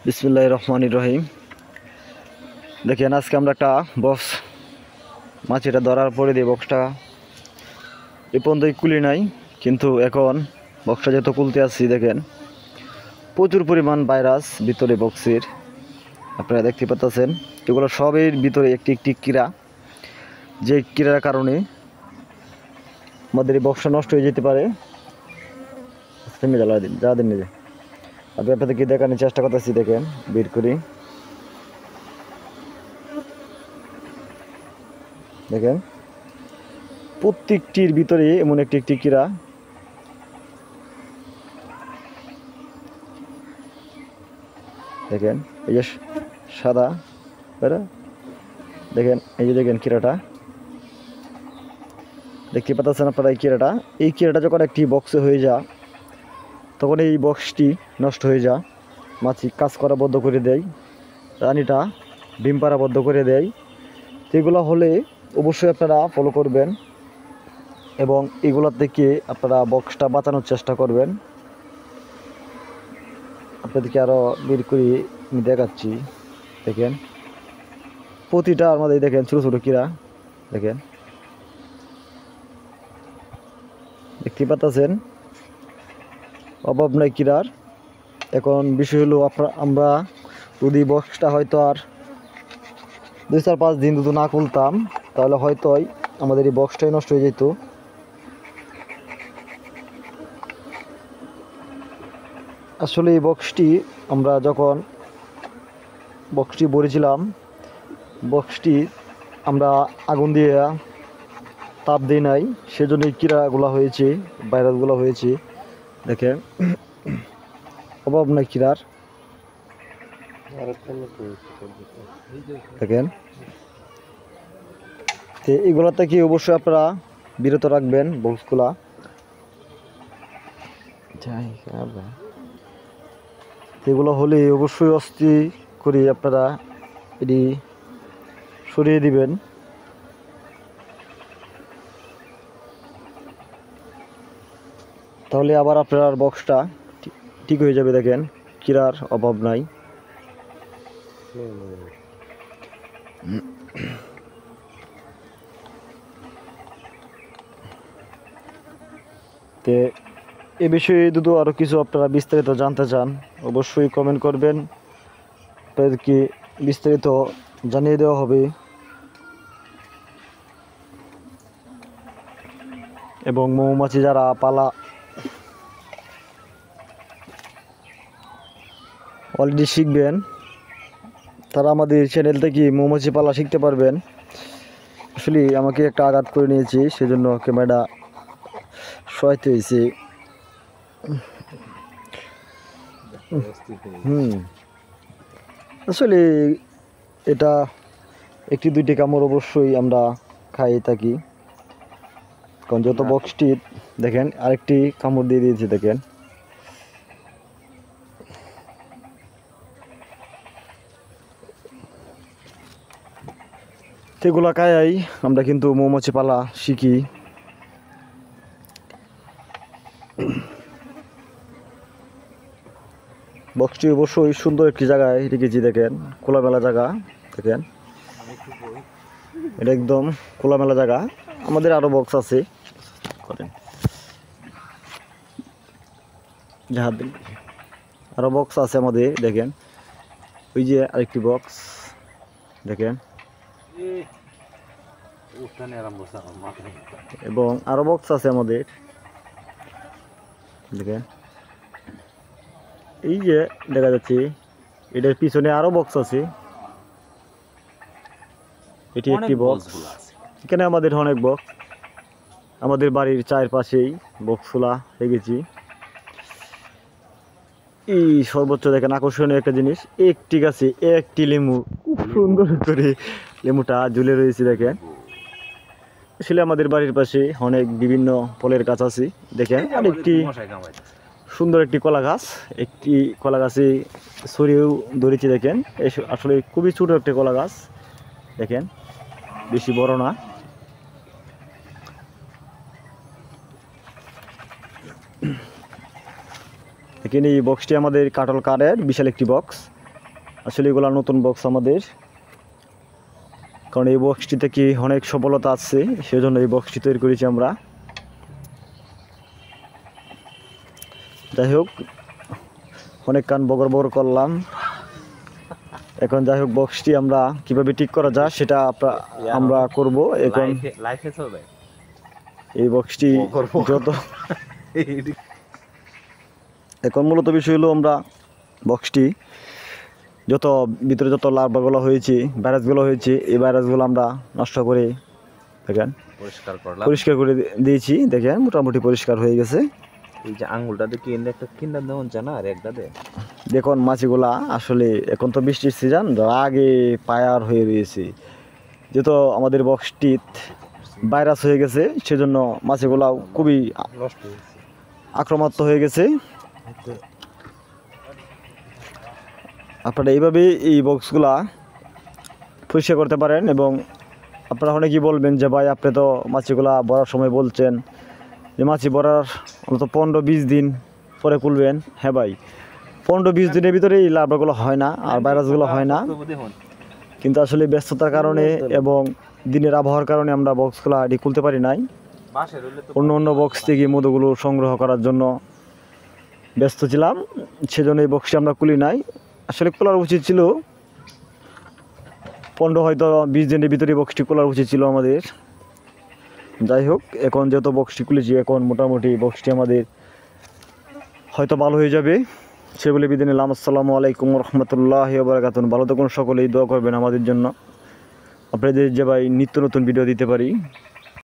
বিসমিল্লাহির রহমানির রহিম। দেখেন আজকে আমরা একটা বক্স মাছিটা ধরার পরে দিয়ে বক্সটা এ পর্যন্তই খুলি নাই, কিন্তু এখন বক্সটা যেহেতু খুলতে আসছি, দেখেন প্রচুর পরিমাণ ভাইরাস ভিতরে বক্সের আপনারা দেখতে পাচ্ছেন। এগুলো সবের ভিতরে একটি একটি কীড়া, যে কীড়ার কারণে আমাদের এই বক্সটা নষ্ট হয়ে যেতে পারে। যা দিন নিজে আমি আপনাদেরকে দেখানোর চেষ্টা করতেছি। দেখেন বের করি, দেখেন প্রত্যেকটির ভিতরে এমন একটি একটি কীড়া। দেখেন এই যে সাদা, দেখেন এই যে দেখেন কীড়াটা দেখতে পাচ্ছেন আপনারা। এই কীড়াটা যখন একটি বক্সে হয়ে যায়, তখন এই বক্সটি নষ্ট হয়ে যায়, মাছি কাজ করা বন্ধ করে দেয়, রানীটা ডিম পাড়া বন্ধ করে দেয়। এগুলো হলে অবশ্যই আপনারা ফলো করবেন এবং এগুলোর থেকে আপনারা বক্সটা বাঁচানোর চেষ্টা করবেন। আপনাদেরকে আরও বের করে আমি দেখাচ্ছি। দেখেন প্রতিটা আমাদের দেখেন ছোটো ছোটো কীড়া, দেখেন দেখতে পাচ্ছেন, অভাব নাই কীড়ার। এখন বিষয় হলো আমরা যদি বক্সটা হয়তো আর 2-4-5 দিন যদি না খুলতাম, তাহলে হয়তো আমাদের এই বক্সটাই নষ্ট হয়ে যেত। আসলে এই বক্সটি আমরা যখন বক্সটি ভরেছিলাম, বক্সটি আমরা আগুন দিয়ে তাপ দিই নাই, সেজন্য এই কীড়াগুলো হয়েছে, ভাইরাসগুলো হয়েছে। দেখেন অভাব নাই কীড়ার। দেখেন তো এগুলো থেকে অবশ্যই আপনারা বিরত রাখবেন বক্সগুলা। এগুলো হলে অবশ্যই অস্থি করে আপনারা এটি সরিয়ে দিবেন। তাহলে আবার আপনার বক্সটা ঠিক হয়ে যাবে। দেখেন কীড়ার অভাব নাই। তে এ বিষয়ে যদি আরও কিছু আপনারা বিস্তারিত জানতে চান, অবশ্যই কমেন্ট করবেন, আপনাদেরকে বিস্তারিত জানিয়ে দেওয়া হবে। এবং মৌমাছি যারা পালা অলরেডি শিখবেন, তারা আমাদের চ্যানেল থেকে মৌমাছি পালা শিখতে পারবেন। আসলে আমাকে একটা আঘাত করে নিয়েছি, সেজন্য ক্যামেরাটা সহায়তা হয়েছে। আসলে এটা একটি দুইটি কামড় অবশ্যই আমরা খাই থাকি। কারণ যত বক্সটি দেখেন আরেকটি কামড় দিয়ে দিয়েছে। দেখেন সেগুলা খাই আমরা কিন্তু মৌমাছি পালা শিখি। বক্সটি অবশ্যই সুন্দর একটি জায়গায় রেখেছি। দেখেন খোলামেলা জায়গা, দেখেন এটা একদম খোলামেলা জায়গা। আমাদের আরও বক্স আছে, আরও বক্স আছে আমাদের। দেখেন ওই যে আরেকটি বক্স, দেখেন এবং আরও বক্স আছে আমাদের। দেখেন এই যে দেখা যাচ্ছে, এটার পিছনে আরও বক্স আছে। এটি একটি বক্স। এখানে আমাদের অনেক বক্স, আমাদের বাড়ির চারপাশেই বক্সগুলা রেখেছি। এই সর্বোচ্চ দেখেন আকর্ষণীয় একটা জিনিস, একটি গাছে একটি লেবু, খুব সুন্দর করে লেবুটা ঝুলে রয়েছে। দেখেন আসলে আমাদের বাড়ির পাশে অনেক বিভিন্ন ফলের গাছ আছে। দেখেন আরেকটি সুন্দর একটি কলা গাছ, একটি কলা গাছে ছড়িয়েও ধরেছি। দেখেন আসলে খুবই ছোট একটা কলা গাছ, দেখেন বেশি বড় না। এখানে এই বক্সটি আমাদের কাটল কারের বিশাল একটি বক্স। আসলে এগুলো নতুন বক্স আমাদের, কারণ এই বক্সটি থেকে অনেক সফলতা আছে, সেজন্য এই বক্সটি তৈরি করেছি আমরা। যাই হোক, অনেক কান বগর বগর করলাম। এখন যাই হোক, বক্সটি আমরা কিভাবে ঠিক করা যায় সেটা আমরা করব। এখন এই বক্সটি যত এখন মূলত বিষয় হলো, আমরা বক্সটি ভিতরে যত লার্ভাগুলো হয়েছে, ভাইরাসগুলো হয়েছে, এই ভাইরাসগুলো আমরা নষ্ট করে দেখেন পরিষ্কার করে দিয়েছি। দেখেন মোটামুটি পরিষ্কার হয়ে গেছে। এই যে আঙুলটা দেখি একটা কিনা দেওয়ান জানা আর একটা দে দেখুন মাছিগুলা আসলে এখন তো বৃষ্টির সিজন, আগে পায়ার হয়ে রয়েছে, যেহেতু আমাদের বক্সটি ভাইরাস হয়ে গেছে, সেজন্য মাছিগুলা খুবই আক্রমণাত্মক হয়ে গেছে। আপনারা এইভাবেই এই বক্সগুলা পরিষ্কার করতে পারেন। এবং আপনারা অনেকেই বলবেন যে ভাই, আপনি তো মাছিগুলা ভরার সময় বলছেন যে মাছি ভরার অন্তত 15-20 দিন পরে খুলবেন। হ্যাঁ ভাই, 15-20 দিনের ভিতরে এই লার্ভাগুলো হয় না আর ভাইরাসগুলো হয় না, কিন্তু আসলে ব্যস্ততার কারণে এবং দিনের আবহাওয়ার কারণে আমরা বক্সগুলো এটি খুলতে পারি নাই। অন্য বক্স থেকে মধুগুলো সংগ্রহ করার জন্য ব্যস্ত ছিলাম, সেজন্য এই বক্সটি আমরা খুলি নাই। আসলে খোলার উচিত ছিল 15-20 দিনের ভিতরে বক্সটি খোলার উচিত ছিল আমাদের। যাই হোক, এখন যেহেতু বক্সটি খুলেছি, এখন মোটামুটি বক্সটি আমাদের হয়তো ভালো হয়ে যাবে। সে বলে বিদায় নিলাম। আসসালামু আলাইকুম রহমতুল্লাহি ওয়া বারাকাতুহু। ভালো থাকুন সকলেই, দোয়া করবেন আমাদের জন্য, আপনাদের যে ভাই নিত্য নতুন ভিডিও দিতে পারি।